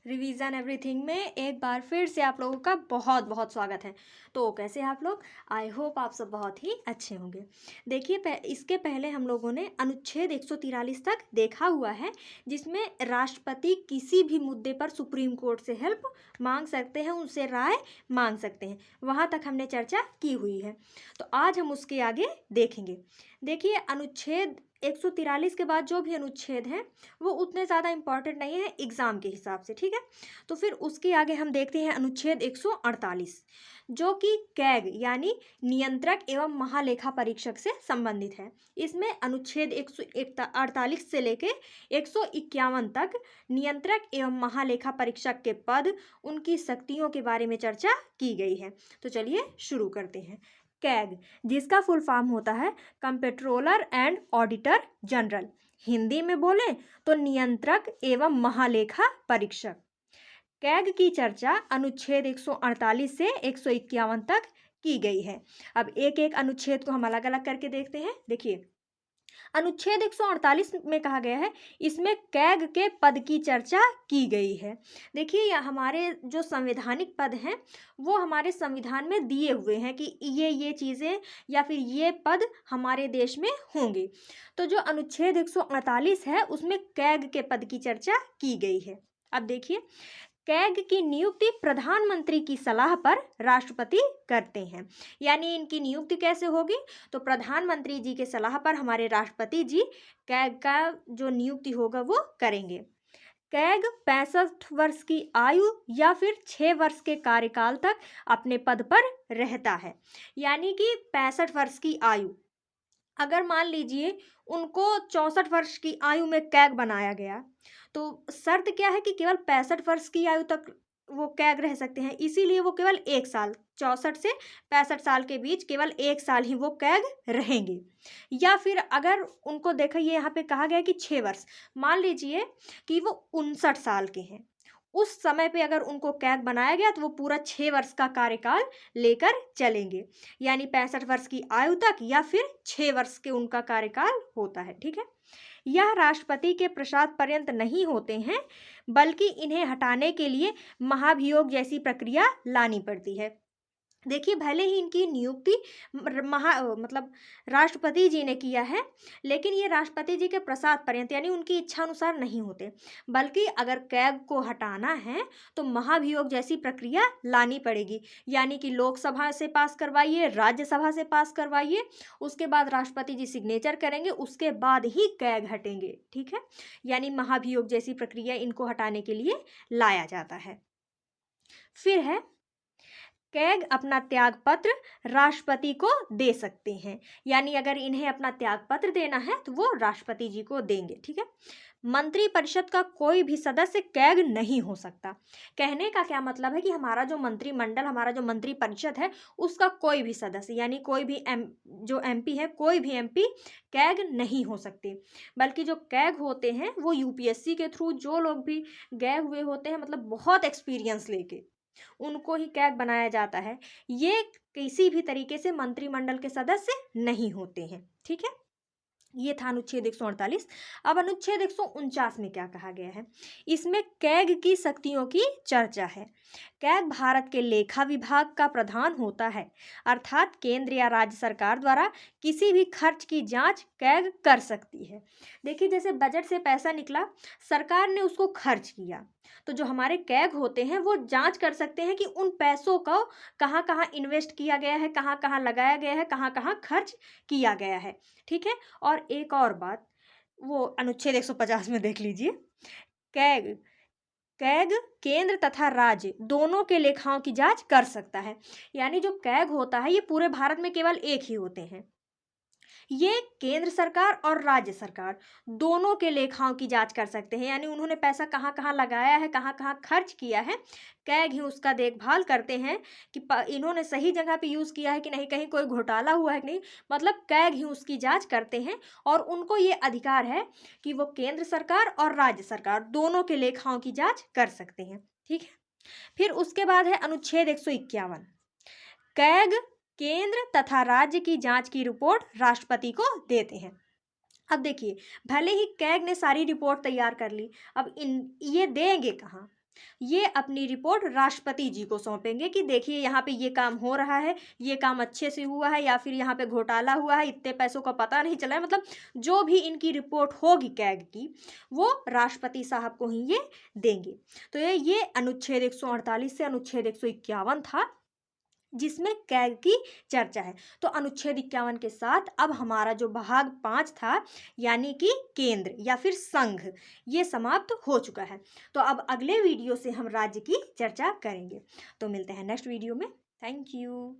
Revision everything में एक बार फिर से आप लोगों का बहुत बहुत स्वागत है। तो कैसे हैं आप लोग? आई होप आप सब बहुत ही अच्छे होंगे। देखिए इसके पहले हम लोगों ने अनुच्छेद 143 तक देखा हुआ है, जिसमें राष्ट्रपति किसी भी मुद्दे पर सुप्रीम कोर्ट से हेल्प मांग सकते हैं, उनसे राय मांग सकते हैं। वहाँ तक हमने चर्चा की हुई है। तो आज हम उसके आगे देखेंगे। देखिए अनुच्छेद 143 के बाद जो भी अनुच्छेद हैं वो उतने ज़्यादा इम्पॉर्टेंट नहीं है एग्ज़ाम के हिसाब से, ठीक है। तो फिर उसके आगे हम देखते हैं अनुच्छेद 148, जो कि कैग यानी नियंत्रक एवं महालेखा परीक्षक से संबंधित है। इसमें अनुच्छेद 148 से लेके 151 तक नियंत्रक एवं महालेखा परीक्षक के पद, उनकी शक्तियों के बारे में चर्चा की गई है। तो चलिए शुरू करते हैं। कैग, जिसका फुल फॉर्म होता है comptroller and auditor general, Hindi में बोले तो नियंत्रक एवं महालेखा परीक्षक। कैग की चर्चा अनुच्छेद 148 से 151 तक की गई है। अब एक एक अनुच्छेद को हम अलग अलग करके देखते हैं। देखिए अनुच्छेद 148 में कहा गया है, इसमें कैग के पद की चर्चा की गई है। देखिए हमारे जो संवैधानिक पद हैं वो हमारे संविधान में दिए हुए हैं कि ये चीज़ें या फिर ये पद हमारे देश में होंगे। तो जो अनुच्छेद 148 है उसमें कैग के पद की चर्चा की गई है। अब देखिए कैग की नियुक्ति प्रधानमंत्री की सलाह पर राष्ट्रपति करते हैं। यानी इनकी नियुक्ति कैसे होगी? तो प्रधानमंत्री जी के सलाह पर हमारे राष्ट्रपति जी कैग का जो नियुक्ति होगा वो करेंगे। कैग 65 वर्ष की आयु या फिर 6 वर्ष के कार्यकाल तक अपने पद पर रहता है। यानी कि 65 वर्ष की आयु, अगर मान लीजिए उनको 64 वर्ष की आयु में कैग बनाया गया, तो शर्त क्या है कि केवल 65 वर्ष की आयु तक वो कैग रह सकते हैं। इसीलिए वो केवल 1 साल, 64 से 65 साल के बीच केवल 1 साल ही वो कैग रहेंगे। या फिर अगर उनको देखा, ये यहाँ पे कहा गया है कि 6 वर्ष, मान लीजिए कि वो 59 साल के हैं, उस समय पे अगर उनको कैग बनाया गया तो वो पूरा 6 वर्ष का कार्यकाल लेकर चलेंगे। यानी 65 वर्ष की आयु तक या फिर 6 वर्ष के उनका कार्यकाल होता है, ठीक है। यह राष्ट्रपति के प्रसाद पर्यंत नहीं होते हैं, बल्कि इन्हें हटाने के लिए महाभियोग जैसी प्रक्रिया लानी पड़ती है। देखिए भले ही इनकी नियुक्ति मतलब राष्ट्रपति जी ने किया है, लेकिन ये राष्ट्रपति जी के प्रसाद पर्यंत यानी उनकी इच्छा अनुसार नहीं होते, बल्कि अगर कैग को हटाना है तो महाभियोग जैसी प्रक्रिया लानी पड़ेगी। यानी कि लोकसभा से पास करवाइए, राज्यसभा से पास करवाइए, उसके बाद राष्ट्रपति जी सिग्नेचर करेंगे, उसके बाद ही कैग हटेंगे, ठीक है। यानी महाभियोग जैसी प्रक्रिया इनको हटाने के लिए लाया जाता है। फिर है कैग अपना त्यागपत्र राष्ट्रपति को दे सकते हैं। यानी अगर इन्हें अपना त्यागपत्र देना है तो वो राष्ट्रपति जी को देंगे, ठीक है। मंत्रिपरिषद का कोई भी सदस्य कैग नहीं हो सकता। कहने का क्या मतलब है कि हमारा जो मंत्रिमंडल, हमारा जो मंत्रिपरिषद है, उसका कोई भी सदस्य यानी कोई भी जो एमपी है, कोई भी एमपी कैग नहीं हो सकते। बल्कि जो कैग होते हैं वो यूपीएससी के थ्रू जो लोग भी गए हुए होते हैं, मतलब बहुत एक्सपीरियंस लेके, उनको ही कैग बनाया जाता है। ये किसी भी तरीके से मंत्रिमंडल के सदस्य नहीं होते हैं, ठीक है। ये था अनुच्छेद 148। अब अनुच्छेद 149 में क्या कहा गया है? इसमें कैग की शक्तियों की चर्चा है। कैग भारत के लेखा विभाग का प्रधान होता है, अर्थात केंद्र या राज्य सरकार द्वारा किसी भी खर्च की जांच कैग कर सकती है। देखिए जैसे बजट से पैसा निकला, सरकार ने उसको खर्च किया, तो जो हमारे कैग होते हैं वो जांच कर सकते हैं कि उन पैसों को कहाँ कहाँ इन्वेस्ट किया गया है, कहाँ कहाँ लगाया गया है, कहाँ कहाँ खर्च किया गया है, ठीक है। और एक और बात, वो अनुच्छेद 150 में देख लीजिए। कैग कैग केंद्र तथा राज्य दोनों के लेखाओं की जांच कर सकता है। यानी जो कैग होता है ये पूरे भारत में केवल एक ही होते हैं। ये केंद्र सरकार और राज्य सरकार दोनों के लेखाओं की जांच कर सकते हैं। यानी उन्होंने पैसा कहाँ कहाँ लगाया है, कहाँ कहाँ खर्च किया है, कैग ही उसका देखभाल करते हैं कि इन्होंने सही जगह पे यूज़ किया है कि नहीं, कहीं कोई घोटाला हुआ है कि नहीं। मतलब कैग ही उसकी जांच करते हैं और उनको ये अधिकार है कि वो केंद्र सरकार और राज्य सरकार दोनों के लेखाओं की जांच कर सकते हैं, ठीक है। फिर उसके बाद है अनुच्छेद 151। कैग केंद्र तथा राज्य की जांच की रिपोर्ट राष्ट्रपति को देते हैं। अब देखिए भले ही कैग ने सारी रिपोर्ट तैयार कर ली, अब ये देंगे कहाँ? ये अपनी रिपोर्ट राष्ट्रपति जी को सौंपेंगे कि देखिए यहाँ पे ये काम हो रहा है, ये काम अच्छे से हुआ है या फिर यहाँ पे घोटाला हुआ है, इतने पैसों का पता नहीं चला है, मतलब जो भी इनकी रिपोर्ट होगी कैग की, वो राष्ट्रपति साहब को ही ये देंगे। तो ये अनुच्छेद 148 से अनुच्छेद 151 था, जिसमें कैग की चर्चा है। तो अनुच्छेद 51 के साथ अब हमारा जो भाग 5 था, यानी कि केंद्र या फिर संघ, ये समाप्त हो चुका है। तो अब अगले वीडियो से हम राज्य की चर्चा करेंगे। तो मिलते हैं नेक्स्ट वीडियो में। Thank you.